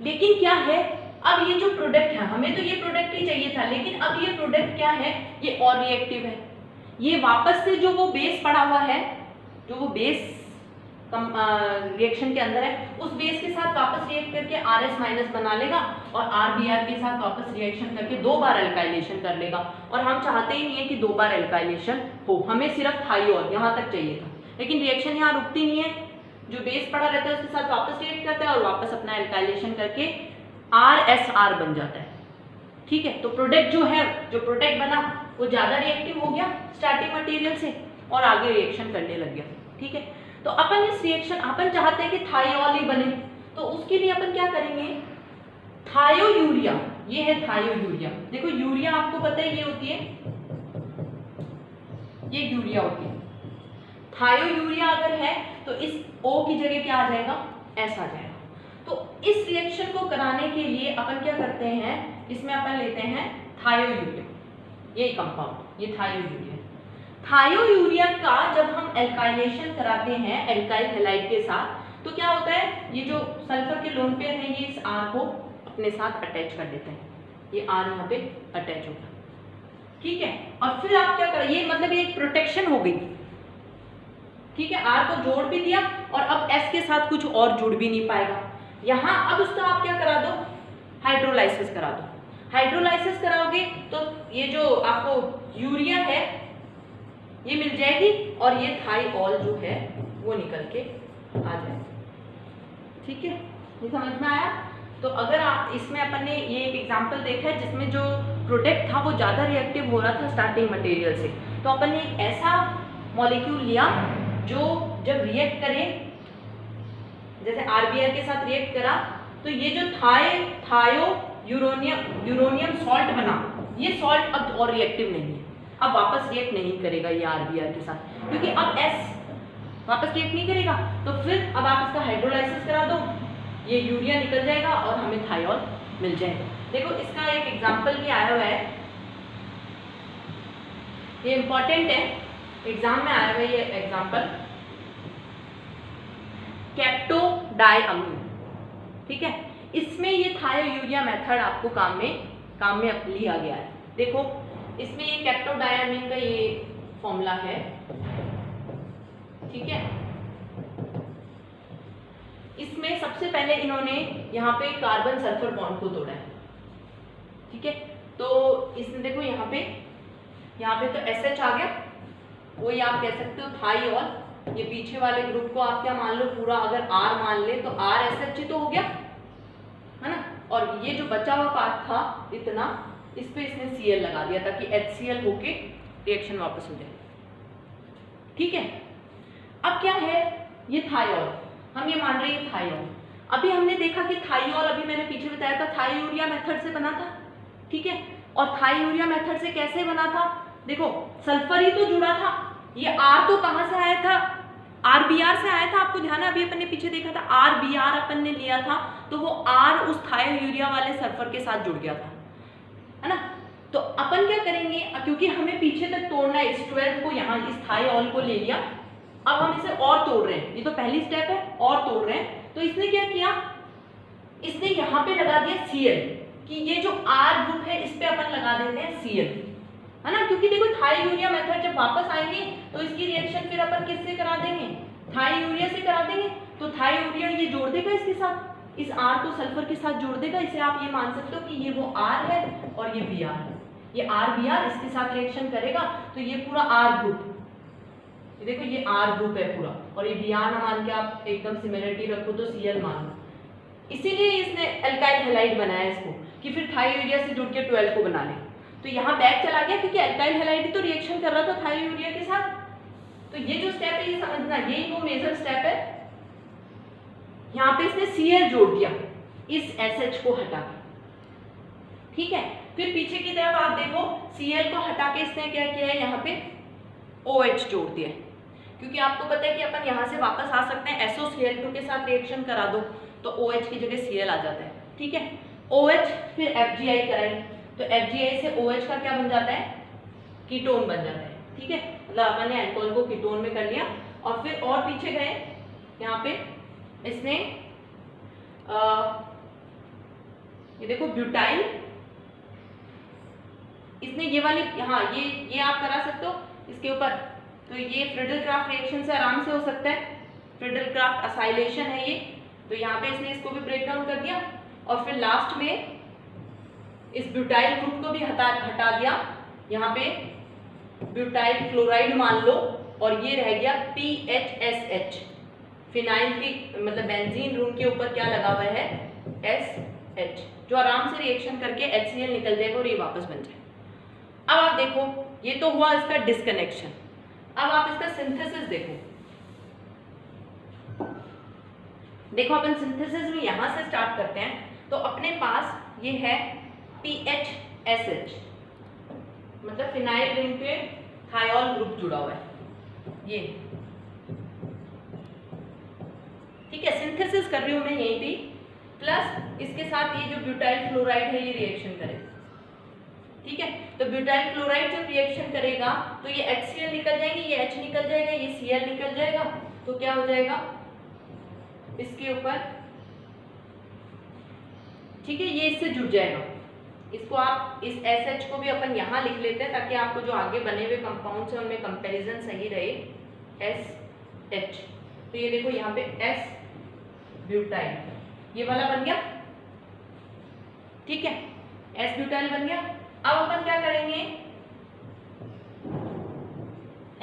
लेकिन क्या है, अब ये जो प्रोडक्ट है, हमें तो ये प्रोडक्ट ही चाहिए था, लेकिन अब ये प्रोडक्ट क्या है, ये और रिएक्टिव है। ये वापस से जो वो बेस पड़ा हुआ है, जो वो बेस रिएक्शन के अंदर है, उस बेस के साथ वापस रिएक्ट करके RS माइनस बना लेगा और RBr के साथ वापस रिएक्शन करके 2 बार एल्काइलेशन कर लेगा। और हम चाहते ही नहीं है कि 2 बार एल्काइलेशन हो, हमें सिर्फ थायोल यहाँ तक चाहिए था, लेकिन रिएक्शन यहाँ रुकती नहीं है, जो बेस पड़ा रहता है उसके साथ वापस रिएक्ट करता है और वापस अपना एल्काइलेशन करके RSR बन जाता है। ठीक है, तो प्रोडक्ट जो है, जो प्रोडक्ट बना वो ज़्यादा रिएक्टिव हो गया स्टार्टिंग मटेरियल से और आगे रिएक्शन करने लग गया। ठीक है, तो अपन इस रिएक्शन, अपन चाहते हैं कि थायोल ही बने, तो उसके लिए अपन क्या करेंगे, थायोयूरिया, ये है थायोयूरिया। देखो यूरिया आपको पता है ये होती है, ये यूरिया होती है। थायोयूरिया अगर है तो इस O की जगह क्या आ जाएगा, S आ जाएगा। तो इस रिएक्शन को कराने के लिए अपन क्या करते हैं, इसमें अपन लेते हैं थायोयूरिया, ये कंपाउंड, ये थायोयूरिया। थायोयूरिया का जब हम एल्काइलेशन कराते हैं एल्काइल हैलाइड के साथ, तो क्या होता है, ये जो सल्फर के लोन पेयर है ये इस R को अपने साथ अटैच कर देते हैं, ये R यहाँ पे अटैच होगा। ठीक है, और फिर आप क्या करें, ये मतलब ये एक प्रोटेक्शन हो गई। ठीक है, R को जोड़ भी दिया और अब S के साथ कुछ और जुड़ भी नहीं पाएगा यहाँ। अब उसका आप क्या करा दो, हाइड्रोलाइसिस करा दो। हाइड्रोलाइसिस कराओगे तो ये जो आपको यूरिया है ये मिल जाएगी और ये थाइऑल जो है वो निकल के आ जाएगा। ठीक है, ये समझ में आया। तो अगर आप इसमें अपन ने ये एक एग्जांपल देखा है जिसमें जो प्रोडक्ट था वो ज़्यादा रिएक्टिव हो रहा था स्टार्टिंग मटेरियल से, तो अपन ने एक ऐसा मॉलिक्यूल लिया जो जब रिएक्ट करे, जैसे RBr के साथ रिएक्ट करा, तो ये जो थायो यूरोनियम सॉल्ट बना, ये सॉल्ट अब और रिएक्टिव नहीं है, अब वापस रिएक्ट नहीं करेगा ये RBr के साथ, क्योंकि अब S वापस रिएक्ट नहीं करेगा। तो फिर अब आप इसका हाइड्रोलाइसिस करा दो, ये यूरिया निकल जाएगा और हमें थायोल मिल जाएगा। देखो इसका एक एग्जाम्पल भी आया हुआ है, ये इंपॉर्टेंट है, एग्जाम में आया हुआ है ये एग्जाम्पल, कैप्टोडायअमीन। ठीक है, इसमें ये थायोयूरिया मेथड आपको काम में लिया गया है। देखो इसमें ये कैप्टोडायअमीन का ये फॉर्मूला है। ठीक है, इसमें सबसे पहले इन्होंने यहाँ पे कार्बन सल्फर बॉन्ड को तोड़ा है। ठीक है, तो इसमें देखो यहाँ पे तो SH आ गया, वही आप कह सकते हो थाइऑल। ये पीछे वाले ग्रुप को आप क्या मान लो, पूरा अगर R मान ले तो RSH ही तो हो गया, है ना। और ये जो बचा हुआ पार्ट था इतना, इस पे इसने Cl लगा दिया ताकि HCl होके रिएक्शन वापस हो जाए। ठीक है, अब क्या है, ये थाइऑल, हम ये मान रहे हैं थाइऑल। अभी हमने देखा कि थाइऑल, अभी मैंने पीछे बताया था, थायोयूरिया मेथड से बना था। ठीक है, और थायोयूरिया मेथड से कैसे बना था, देखो सल्फर ही तो जुड़ा था, ये R तो कहाँ से आया था, RBr से आया था। आपको ध्यान है, अभी अपन ने पीछे देखा था RBr अपन ने लिया था, तो वो R उस थायोयूरिया वाले सल्फर के साथ जुड़ गया था, है ना। तो अपन क्या करेंगे, क्योंकि हमें पीछे तक तोड़ना है, इस 12 को यहाँ इस थाइऑल को ले लिया, अब हम इसे और तोड़ रहे हैं, ये तो पहली स्टेप है, और तोड़ रहे हैं। तो इसने क्या किया, इसने यहाँ पे लगा दिया Cl, कि ये जो R ग्रुप है इस पे अपन लगा देते हैं Cl, है ना, क्योंकि देखो थाईयूरिया मेथड जब वापस आएंगे तो इसकी रिएक्शन फिर अपन किससे करा देंगे, थाईयूरिया से करा देंगे। तो थाईयूरिया ये जोड़ देगा इसके साथ, इस R को सल्फर के साथ जोड़ देगा, इसे आप ये मान सकते हो कि ये वो R है और ये Br है, ये RBr इसके साथ रिएक्शन करेगा तो ये पूरा R ग्रुप, ये देखो ये R ग्रुप है पूरा, और ये Br ना मान के आप एकदम सिमिलरिटी रखो तो Cl मान लो। इसीलिए इसने अल्काइल हैलाइड बनाया इसको कि फिर थाईयूरिया से जुड़ के 12 को बना ले। तो यहाँ बैक चला गया क्योंकि अल्काइल हैलाइड तो रिएक्शन कर रहा था थाईयूरिया के साथ। तो ये जो स्टेप है ये समझना, यही वो मेजर स्टेप है। यहाँ पे इसने Cl जोड़ दिया इस SH को हटा के, ठीक है। फिर पीछे की तरफ आप देखो Cl को हटा के इसने क्या किया है, यहाँ पे OH जोड़ दिया है, क्योंकि आपको पता है कि अपन यहाँ से वापस आ सकते हैं, SOCl2 के साथ रिएक्शन करा दो तो OH की जगह Cl आ जाता है, ठीक है। OH फिर FgI कराएं तो FgI से OH का क्या बन जाता है, कीटोन बन जाता है, ठीक है। मतलब अपन ने अल्कोहल को कीटोन में कर लिया। और फिर और पीछे गए, यहाँ पे इसने ये देखो ब्यूटाइल, इसने ये वाली, हाँ ये आप करा सकते हो इसके ऊपर। तो ये फ्रिडल-क्राफ्ट रिएक्शन से आराम से हो सकता है, फ्रिडल-क्राफ्ट असाइलेशन है ये। तो यहाँ पे इसने इसको भी ब्रेक डाउन कर दिया और फिर लास्ट में इस ब्यूटाइल ग्रुप को भी हटा दिया। यहाँ पे ब्यूटाइल क्लोराइड मान लो और ये रह गया PHSH, फिनाइल की मतलब बेंजीन रूम के ऊपर क्या लगा हुआ है, SH, जो आराम से रिएक्शन करके HCl निकल जाएगा और ये वापस बन जाएगा। अब आप देखो ये तो हुआ इसका डिस्कनेक्शन। अब आप इसका सिंथेसिस देखो अपन सिंथेसिस में यहां से स्टार्ट करते हैं। तो अपने पास ये है PHSH, मतलब फिनाइल रिंग पे थायोल ग्रुप जुड़ा हुआ है ये, ठीक है। सिंथेसिस कर रही हूं मैं यहीं पे, प्लस इसके साथ ये जो ब्यूटाइल क्लोराइड है ये रिएक्शन करेगा, ठीक है। तो ब्यूटाइल क्लोराइड जब रिएक्शन करेगा तो ये HCl निकल जाएगी, ये H निकल जाएगा, ये Cl निकल जाएगा। तो क्या हो जाएगा इसके ऊपर, ठीक है, ये इससे जुड़ जाएगा। इसको आप इस SH को भी अपन यहाँ लिख लेते हैं ताकि आपको जो आगे बने हुए कंपाउंड्स हैं उनमें कंपैरिजन सही रहे, SH। तो ये देखो यहाँ पे S ब्यूटाइल ये वाला बन गया, ठीक है, S ब्यूटाइल बन गया। अब अपन क्या करेंगे,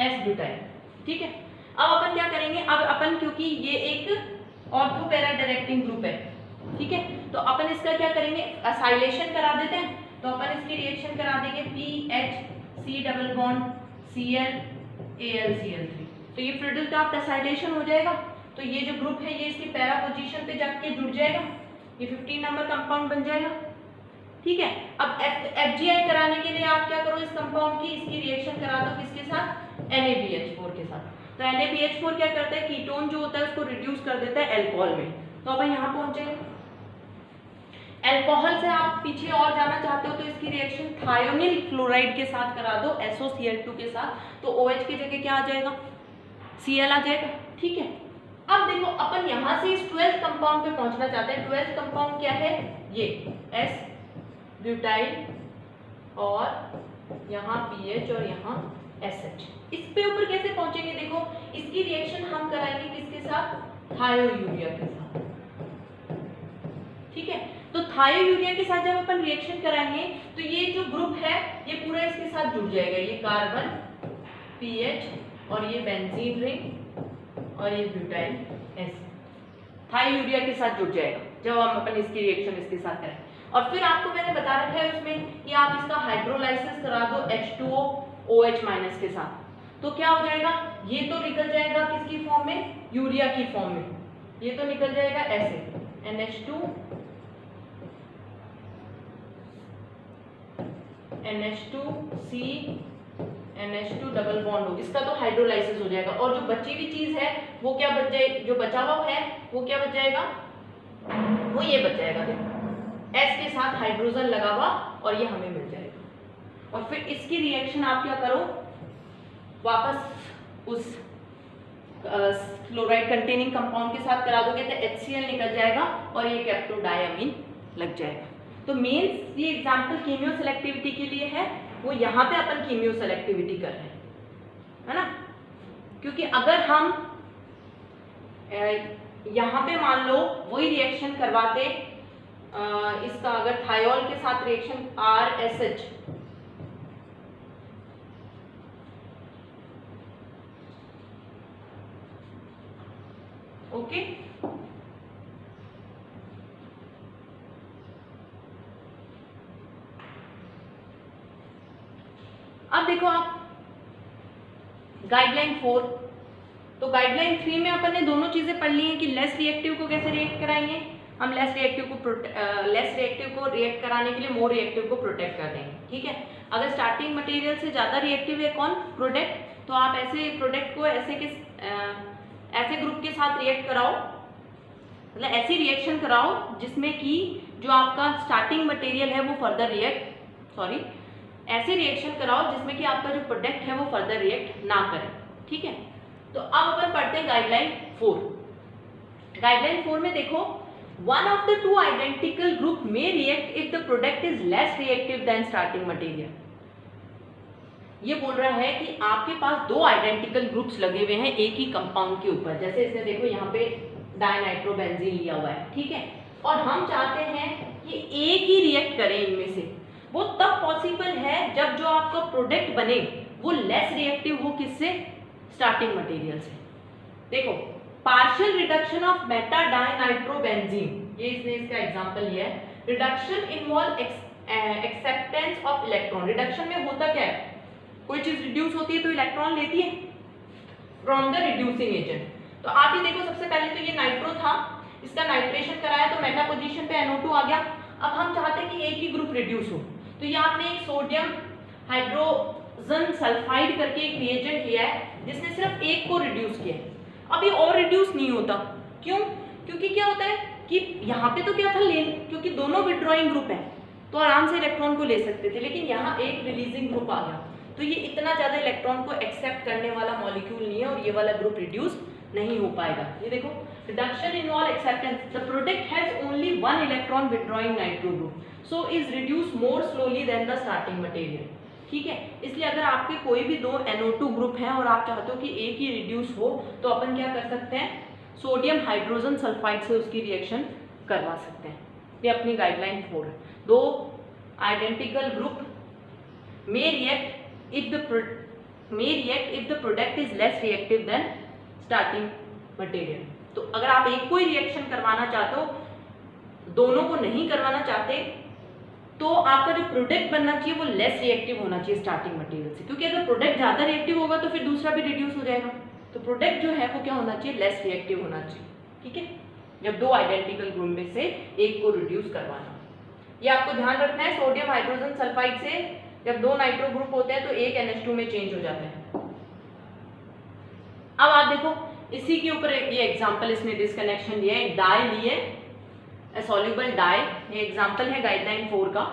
S ब्यूटाइल, ठीक है। अब अपन क्या करेंगे, अब अपन क्योंकि ये एक ऑर्थो पैरा डायरेक्टिंग ग्रुप है, ठीक है, तो अपन इसका क्या करेंगे, असाइलेशन करा देते हैं। तो अपन इसकी रिएक्शन करा देंगे PHC double bond Cl AlCl3। तो ये फ्रिडल-क्राफ्ट असाइलेशन हो जाएगा। तो ये जो ग्रुप है ये इसकी पैरा पोजीशन पे जाके जुड़ जाएगा, ये 15 नंबर कंपाउंड बन जाएगा, ठीक है। अब FgI कराने के लिए आप क्या करो, इस कंपाउंड की इसकी रिएक्शन करा दो किसके साथ, NaBH4 के साथ। तो NaBH4 क्या करता है, कीटोन जो होता है उसको रिड्यूस कर देता है अल्कोहल में। तो अब यहाँ पहुंचे, अल्कोहल से आप पीछे और जाना चाहते हो तो इसकी रिएक्शन थायोनिल क्लोराइड के साथ करा दो SOCl2 के साथ। तो OH की जगह क्या आ जाएगा, Cl आ जाएगा, ठीक है। अब देखो अपन यहाँ से इस 12th कंपाउंड पे पहुंचना चाहते हैं। 12th कंपाउंड क्या है, ये S ब्यूटाइल और यहाँ PH और यहाँ SH। इस पे ऊपर कैसे पहुंचेंगे, देखो इसकी रिएक्शन हम कराएंगे किसके साथ, थायोयूरिया के साथ, ठीक है। तो थायोयूरिया के साथ जब अपन रिएक्शन कराएंगे तो ये जो ग्रुप है ये पूरा इसके साथ जुड़ जाएगा, ये कार्बन PH और ये बेंजीन रिंग और ये ब्यूटाइल S थायोयूरिया के साथ जुड़ जाएगा जब हम अपन इसकी रिएक्शन इसके साथ करें। और फिर आपको मैंने बता रखा है उसमें कि आप इसका हाइड्रोलाइसिस करा दो H2O OH- के साथ। तो क्या हो जाएगा, ये तो निकल जाएगा किसकी फॉर्म में, यूरिया की फॉर्म में। ये तो निकल जाएगा ऐसे NH2C NH2 डबल बॉन्ड हो, इसका तो हाइड्रोलाइसिस हो जाएगा। और जो बची हुई चीज है वो क्या बच जाए, जो बचा हुआ है वो क्या बच जाएगा, वो ये बच जाएगा, देखो S के साथ हाइड्रोजन लगा हुआ और ये हमें मिल जाएगा। और फिर इसकी रिएक्शन आप क्या करो, वापस उस क्लोराइड कंटेनिंग कंपाउंड के साथ करा दोगे तो HCl निकल जाएगा और ये कैप्टोडायमीन लग जाएगा। तो मेंस ये एग्जांपल कीमियो सेलेक्टिविटी के लिए है, वो यहाँ पे अपन कीमियो सेलेक्टिविटी कर रहे हैं, है ना। क्योंकि अगर हम यहाँ पे मान लो वही रिएक्शन करवाते, इसका अगर थायोल के साथ रिएक्शन RSH, ओके, अब देखो आप गाइडलाइन 4, तो गाइडलाइन 3 में अपन ने दोनों चीजें पढ़ ली हैं कि लेस रिएक्टिव को कैसे रिएक्ट कराएंगे, हम लेस रिएक्टिव को रिएक्ट कराने के लिए मोर रिएक्टिव को प्रोटेक्ट कर देंगे, ठीक है। अगर स्टार्टिंग मटेरियल से ज्यादा रिएक्टिव है कौन, प्रोडक्ट, तो आप ऐसे प्रोडक्ट को ऐसे ग्रुप के साथ रिएक्ट कराओ, मतलब ऐसी रिएक्शन कराओ जिसमें कि जो आपका स्टार्टिंग मटेरियल है वो फर्दर ऐसे रिएक्शन कराओ जिसमें कि आपका जो प्रोडक्ट है वो फर्दर रिएक्ट ना करे, ठीक है। तो अब अपन पढ़ते हैं गाइडलाइन 4। गाइडलाइन 4 में देखो, one of the two identical group में react if the product is less reactive than starting material. ये बोल रहा है कि आपके पास दो आइडेंटिकल ग्रुप्स लगे हुए हैं एक ही कंपाउंड के ऊपर, जैसे इसने देखो यहाँ पे डायनाइट्रोबेंजीन लिया हुआ है, ठीक है, और हम चाहते हैं कि एक ही रिएक्ट करें इनमें से। वो तब पॉसिबल है जब जो आपका प्रोडक्ट बने वो लेस रिएक्टिव हो, किससे, स्टार्टिंग मटेरियल से। देखो, पार्शियल रिडक्शन ऑफ मेटा डायनाइट्रोबेंजीन, ये इसने इसका एग्जांपल लिया है। Reduction involve acceptance of electron. Reduction में होता क्या है, कोई चीज रिड्यूस होती है तो इलेक्ट्रॉन लेती है फ्रॉम द रिड्यूसिंग एजेंट। तो आप ही देखो, सबसे पहले तो ये नाइट्रो था, इसका नाइट्रेशन कराया तो मेटा पोजीशन पे NO2 आ गया। अब हम चाहते हैं कि एक ही ग्रुप रिड्यूस हो, तो ये आपने एक सोडियम हाइड्रोजन सल्फाइड करके एक रिएजेंट लिया है जिसने सिर्फ एक को रिड्यूस किया है। अब ये और रिड्यूस नहीं होता, क्यों, क्योंकि क्या होता है कि यहाँ पे तो क्या था, क्योंकि दोनों विड्रॉइंग ग्रुप है तो आराम से इलेक्ट्रॉन को ले सकते थे, लेकिन यहाँ एक रिलीजिंग ग्रुप आ गया, तो ये इतना ज्यादा इलेक्ट्रॉन को एक्सेप्ट करने वाला मॉलिक्यूल नहीं है और ये वाला ग्रुप रिड्यूस नहीं हो पाएगा। ये देखो, reduction involve acceptance, the product has only one electron withdrawing nitro group, so is reduce more slowly than the starting material, ठीक है। इसलिए अगर आपके कोई भी दो NO2 ग्रुप हैं और आप चाहते हो कि एक ही रिड्यूस हो, तो अपन क्या कर सकते हैं, सोडियम हाइड्रोजन सल्फाइड से उसकी रिएक्शन करवा सकते हैं। ये अपनी गाइडलाइन 4 है। दो identical group may react if the product is less reactive than starting material। तो अगर आप एक को ही रिएक्शन करवाना चाहते हो, दोनों को नहीं करवाना चाहते, तो आपका जो प्रोडक्ट बनना चाहिए वो लेस रिएक्टिव होना चाहिए स्टार्टिंग मटेरियल से, क्योंकि अगर प्रोडक्ट ज्यादा रिएक्टिव होगा तो फिर दूसरा भी रिड्यूस हो जाएगा। तो प्रोडक्ट जो है वो क्या होना चाहिए, लेस रिएक्टिव होना चाहिए, ठीक है, जब दो आइडेंटिकल ग्रुप में से एक को रिड्यूस करवाना। ये आपको ध्यान रखना है, सोडियम हाइड्रोजन सल्फाइड से जब दो नाइट्रो ग्रुप होते हैं तो एक NH2 में चेंज हो जाता है। अब आप देखो, इसी के ऊपर ये एग्जांपल इसने डिस्कनेक्शन लिया है, डाई लिए, सॉल्युबल डाई, ये एग्जांपल है गाइडलाइन 4 का।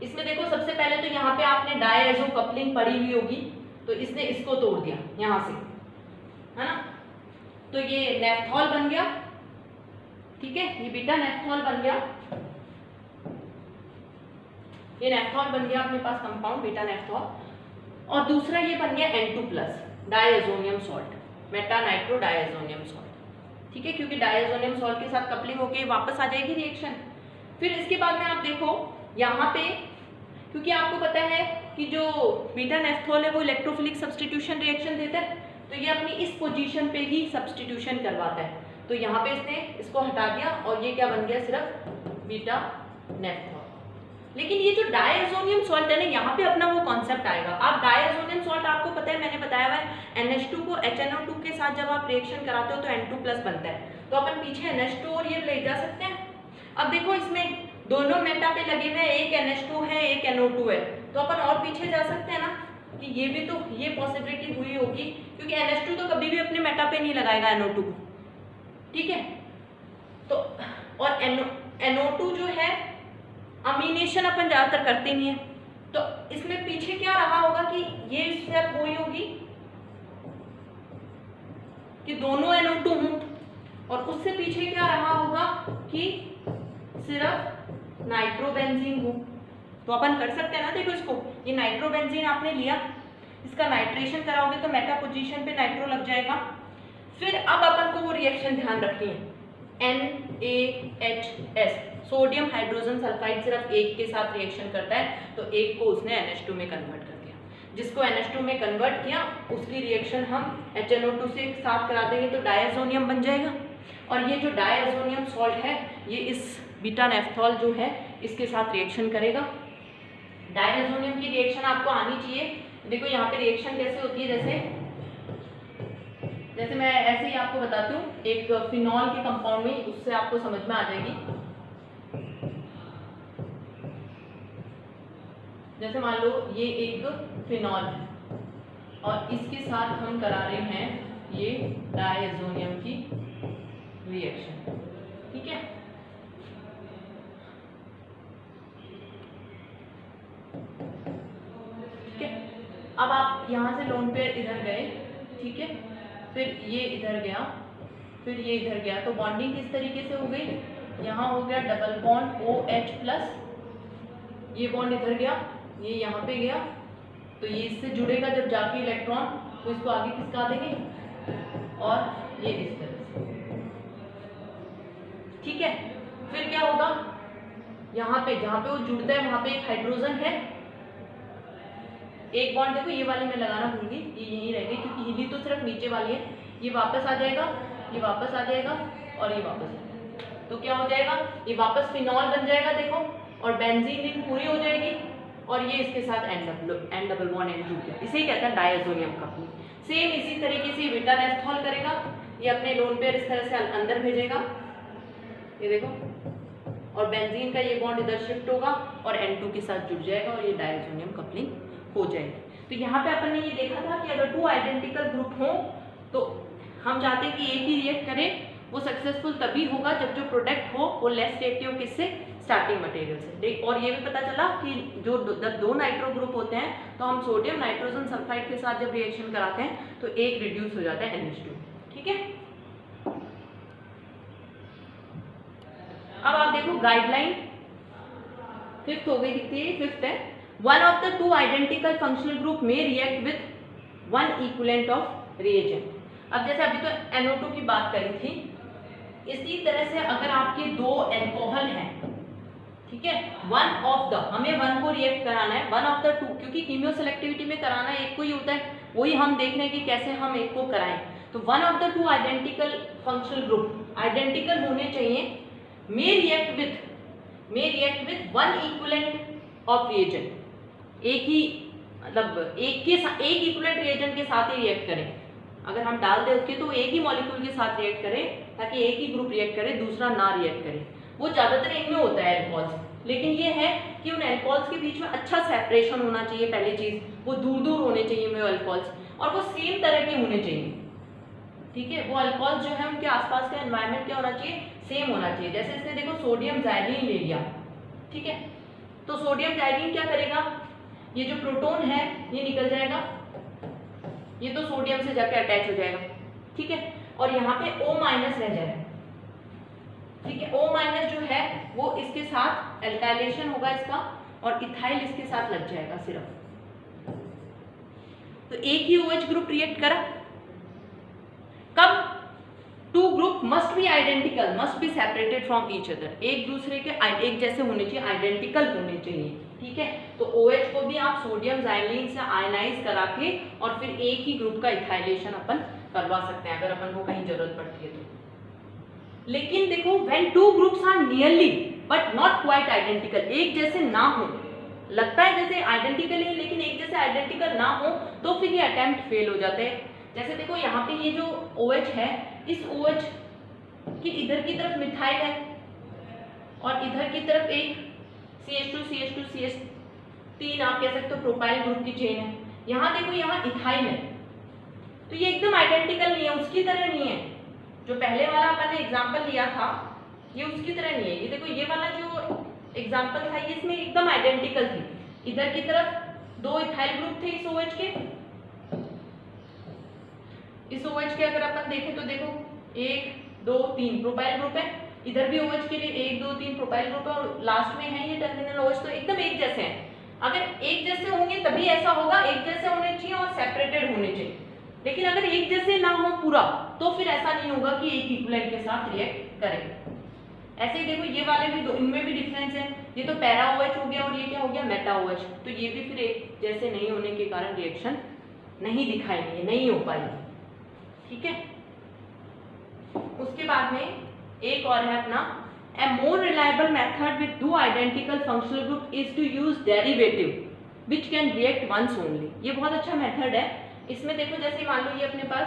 इसमें देखो, सबसे पहले तो यहाँ पे आपने डायएजो कपलिंग पढ़ी हुई होगी, तो इसने इसको तोड़ दिया यहाँ से, है ना, तो ये नेफ्थॉल बन गया, ठीक है, ये बीटा नेफ्थॉल बन गया, ये नेफ्थॉल बन गया अपने पास कंपाउंड बीटा नेफ्थॉल, और दूसरा ये बन गया N2+ diazonium salt, meta nitro diazonium salt, ठीक है, क्योंकि डायएजोनियम सॉल्ट के साथ कपलिंग होके वापस आ जाएगी रिएक्शन। फिर इसके बाद में आप देखो यहाँ पे, क्योंकि आपको पता है कि जो बीटा नेफ्थॉल है वो इलेक्ट्रोफिलिक सब्स्टिट्यूशन रिएक्शन देता है, तो ये अपनी इस पोजीशन पे ही सब्स्टिट्यूशन करवाता है, तो यहाँ पे इसने इसको हटा दिया और ये क्या बन गया, सिर्फ बीटा नेफ्थॉल। लेकिन ये जो डायएजोनियम सॉल्ट है ना, यहाँ पे अपना वो कॉन्सेप्ट आएगा। आप डायएजोनियम सॉल्ट, आपको पता है, मैंने बताया हुआ है, NH2 को HNO2 के साथ जब आप रिएक्शन कराते हो तो N2+ बनता है, तो अपन पीछे NH2 और ये ले जा सकते हैं। अब देखो, इसमें दोनों मेटा पे लगे हुए, एक NH2 है एक NO2 है, तो अपन और पीछे जा सकते हैं ना, कि ये भी तो ये पॉसिबिलिटी हुई होगी, क्योंकि NH2 तो कभी भी अपने मेटा पे नहीं लगाएगा NO2 को, ठीक है। तो और NO2 जो है, अमीनेशन अपन ज्यादातर करते नहीं है, तो इसमें पीछे क्या रहा होगा कि ये स्टेप हुई होगी कि दोनों NO2 हों, और उससे पीछे क्या रहा होगा कि सिर्फ नाइट्रोबेंजीन हो, तो अपन कर सकते हैं ना। देखो इसको, ये नाइट्रोबेंजीन आपने लिया, इसका नाइट्रेशन कराओगे तो मेटा पोजीशन पे नाइट्रो लग जाएगा। फिर अब अपन को वो रिएक्शन ध्यान रखनी है, NaHS, सोडियम हाइड्रोजन सल्फाइड सिर्फ एक के साथ रिएक्शन करता है, तो एक को उसने NH2 में कन्वर्ट कर दिया। जिसको NH2 में कन्वर्ट किया उसकी रिएक्शन हम HNO2 से साथ करा देंगे तो डायजोनियम बन जाएगा। और ये जो डायजोनियम सॉल्ट है ये इस बीटा नेफ्थॉल जो है इसके साथ रिएक्शन करेगा। डायजोनियम की रिएक्शन आपको आनी चाहिए। देखो यहाँ पे रिएक्शन कैसे होती है, जैसे मैं ऐसे ही आपको बताती हूँ, एक फिनॉल के कंपाउंड में, उससे आपको समझ में आ जाएगी। जैसे मान लो ये एक फिनॉल है और इसके साथ हम करा रहे हैं ये डायजोनियम की रिएक्शन, ठीक है। ठीक है, अब आप यहाँ से लोन पेयर इधर गए, ठीक है, फिर ये इधर गया, फिर ये इधर गया, तो बॉन्डिंग किस तरीके से हो गई, यहाँ हो गया डबल बॉन्ड OH+, ये बॉन्ड इधर गया, ये यहाँ पे गया, तो ये इससे जुड़ेगा जब जाके इलेक्ट्रॉन, तो इसको आगे खिसका देंगे और ये इस तरह से, ठीक है। फिर क्या होगा, यहाँ पे जहाँ पे वो जुड़ता है वहाँ पे एक हाइड्रोजन है, एक बॉन्ड देखो ये वाली मैं लगाना भूल गई, ये यहीं रह गई क्योंकि हिली तो सिर्फ नीचे वाली है। ये वापस आ जाएगा, ये वापस आ जाएगा और ये वापस आ जाएगा, तो क्या हो जाएगा, ये वापस फिनॉल बन जाएगा देखो, और बेंजीन रिंग पूरी हो जाएगी और ये इसके साथ एन डबल बॉन्ड N जुड़ गया, इसे ही कहता है डायजोनियम कपलिंग। सेम इसी तरीके से बीटा नेफ्थॉल करेगा, ये अपने लोन पेयर इस तरह से अंदर भेजेगा, ये देखो, और बेंजीन का ये बॉन्ड इधर शिफ्ट होगा और N2 के साथ जुड़ जाएगा और ये डायजोनियम कपलिंग हो जाएगी। तो यहाँ पे अपन ने ये देखा था कि अगर 2 आइडेंटिकल ग्रुप हो तो हम चाहते हैं कि एक ही रिएक्ट करे, वो सक्सेसफुल तभी होगा जब जो प्रोडक्ट हो वो लेस रिएक्टिव हो किससे, स्टार्टिंग मटेरियल से। और ये भी पता चला कि जो दो नाइट्रो ग्रुप होते हैं तो हम सोडियम नाइट्रोजन सल्फाइड के साथ जब रिएक्शन कराते हैं तो एक रिड्यूस हो जाता है NH2, ठीक है। अब आप देखो गाइडलाइन 5th हो गई, दिखती है 5th है, one of the 2 identical functional group में react with 1 equivalent of reagent. अब जैसे अभी तो NO2 की बात करी थी, इसी तरह से अगर आपके 2 अल्कोहल हैं, ठीक है, वन ऑफ द, हमें 1 को रिएक्ट कराना है, 1 ऑफ द 2, क्योंकि कीमियो सेलेक्टिविटी में कराना एक को ही होता है, वही हम देख रहे हैं कि कैसे हम एक को कराएं। तो 1 of the 2 identical functional group identical होने चाहिए, may react with 1 equivalent of reagent, एक ही मतलब एक इक्विवेलेंट रिएजेंट के साथ ही रिएक्ट करें। अगर हम डाल दें उसके तो एक ही मॉलिक्यूल के साथ रिएक्ट करें ताकि एक ही ग्रुप रिएक्ट करे, दूसरा ना रिएक्ट करे। वो ज़्यादातर इनमें होता है अल्कोहल्स, लेकिन ये है कि उन अल्कोहल्स के बीच में अच्छा सेपरेशन होना चाहिए। पहली चीज़ वो दूर दूर होने चाहिए वो अल्कोहल्स, और वो सेम तरह के होने चाहिए, ठीक है। वो अल्कोहल जो है उनके आसपास का एनवायरनमेंट क्या होना चाहिए, सेम होना चाहिए। जैसे इसने देखो सोडियम ज़ाइलीन ले लिया, ठीक है, तो सोडियम ज़ाइलीन क्या करेगा, ये जो प्रोटॉन है ये निकल जाएगा, ये तो सोडियम से जाकर अटैच हो जाएगा, ठीक है, और यहाँ पे O- रह जाएगा, ठीक है। O- जो है वो इसके साथ एल्काइलेशन होगा इसका, और इथाइल इसके साथ लग जाएगा सिर्फ, तो एक ही OH ग्रुप रिएक्ट करा। कब, 2 group must be identical, must be separated from each other, एक दूसरे के एक जैसे होने चाहिए, आइडेंटिकल होने चाहिए, ठीक है। तो OH को भी आप सोडियम ज़ाइलीन से आयनाइज करा के और फिर एक ही ग्रुप का इथाइलेशन अपन करवा सकते हैं अगर अपन को कहीं जरूरत पड़ती है तो। लेकिन देखो when 2 groups are nearly but not quite identical, एक जैसे ना हो, लगता है जैसे आइडेंटिकल है लेकिन एक जैसे आइडेंटिकल ना हो, तो फिर ये अटेम्प्ट फेल हो जाते हैं। जैसे देखो यहाँ पे ये जो OH है, इस OH की इधर की तरफ मिथाइल है और इधर की तरफ एक CH2 आप कह सकते हो प्रोपाइल ग्रुप की चेन है। यहाँ देखो यहाँ इथाइल है, तो ये एकदम आइडेंटिकल नहीं है, उसकी तरह नहीं है। जो पहले वाला अपन ने एग्जाम्पल लिया था ये उसकी तरह नहीं है। ये देखो ये वाला जो एग्जाम्पल था ये इसमें एकदम आइडेंटिकल थी, इधर की तरफ 2 इथाइल ग्रुप थे इस OH के, इस OH के अगर अपन देखें तो देखो 1 2 3 प्रोपाइल ग्रुप है, इधर भी OH के लिए 1 2 3 प्रोपाइल ग्रुप है और लास्ट में है ये टर्मिनल OH, तो एकदम एक जैसे हैं। अगर एक जैसे होंगे तभी ऐसा होगा, एक जैसे होने चाहिए और सेपरेटेड होने चाहिए। लेकिन अगर एक जैसे ना हो पूरा तो फिर ऐसा नहीं होगा कि एक इक्विवेलेंट के साथ रिएक्ट करें। ऐसे ही देखो ये वाले भी दो, इनमें भी डिफरेंस है। ये तो पैरा OH हो गया और ये क्या हो गया, मेटा OH। तो ये भी फिर एक जैसे नहीं होने के कारण रिएक्शन नहीं दिखाएंगे, नहीं हो पाएगी। ठीक है, उसके बाद में एक और है अपना, A more reliable method with two identical functional group is to use derivative which can react once only। ये बहुत अच्छा मेथड है। इसमें देखो जैसे मान लो ये अपने पास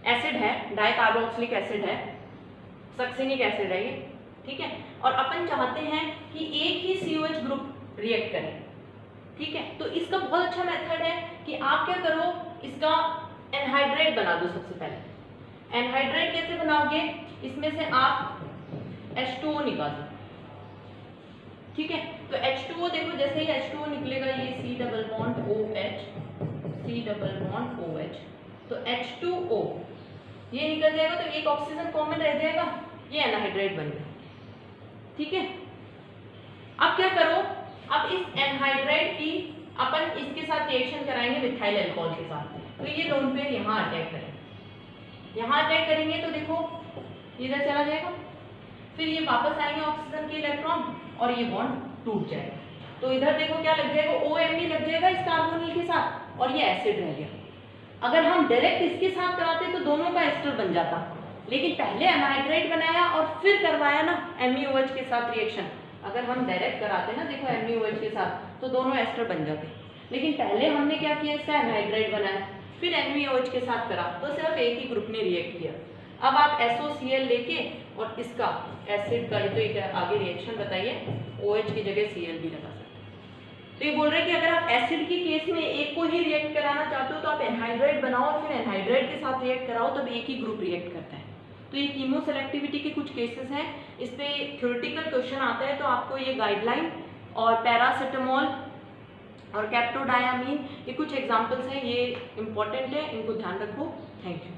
एसिड है, डाइकार्बोक्सिलिक एसिड है, सक्सिनिक एसिड है ये, ठीक है, और अपन चाहते हैं कि एक ही COH ग्रुप रिएक्ट करे। ठीक है, तो इसका बहुत अच्छा मेथड है कि आप क्या करो, इसका एनहाइड्रेट बना दो। सबसे पहले एनहाइड्रेट कैसे बनाओगे, इसमें से आप H2O निकालो। ठीक है, तो H2O देखो जैसे ही H2O निकलेगा ये C double bond OH, C double bond OH, तो H2O ये निकल जाएगा तो एक ऑक्सीजन कॉमन रह जाएगा, ये एनहाइड्रेट बन गया। ठीक है, अब क्या करो, अब इस एनहाइड्रेट की अपन इसके साथ रिएक्शन कराएंगे मिथाइल अल्कोहल के साथ। तो ये लोन पेयर यहाँ अटैक करेंगे, यहाँ अटैक करेंगे तो देखो इधर चला जाएगा, फिर ये वापस आएंगे ऑक्सीजन के इलेक्ट्रॉन और ये बॉन्ड टूट जाएगा। तो इधर देखो क्या लग जाएगा, OMe लग जाएगा इस कार्बोनिल के साथ और ये एसिड रह गया। अगर हम डायरेक्ट इसके साथ कराते तो दोनों का एस्टर बन जाता, लेकिन पहले एनहाइड्रेट बनाया और फिर करवाया ना MeOH के साथ रिएक्शन। अगर हम डायरेक्ट कराते ना देखो MeOH के साथ तो दोनों एस्टर बन जाते, लेकिन पहले हमने क्या किया, इसका एनहाइड्रेट बनाया फिर MeOH के साथ करा तो सिर्फ एक ही ग्रुप ने रिएक्ट किया। अब आप SOCl लेके और इसका एसिड का तो एक आगे रिएक्शन बताइए, OH की जगह Cl भी लगा सकते। तो ये बोल रहे हैं कि अगर आप एसिड के केस में एक को ही रिएक्ट कराना चाहते हो तो आप एनहाइड्रेट बनाओ और फिर एनहाइड्रेट के साथ रिएक्ट कराओ, तब एक ही ग्रुप रिएक्ट करता है। तो ये कीमो सेलेक्टिविटी के कुछ केसेस हैं, इस पे थ्योरेटिकल क्वेश्चन आता है, तो आपको ये गाइडलाइन और पैरासिटामोल और कैप्टोडायामीन ये कुछ एग्जांपल्स हैं, ये इंपॉर्टेंट है, इनको ध्यान रखो। Thank you.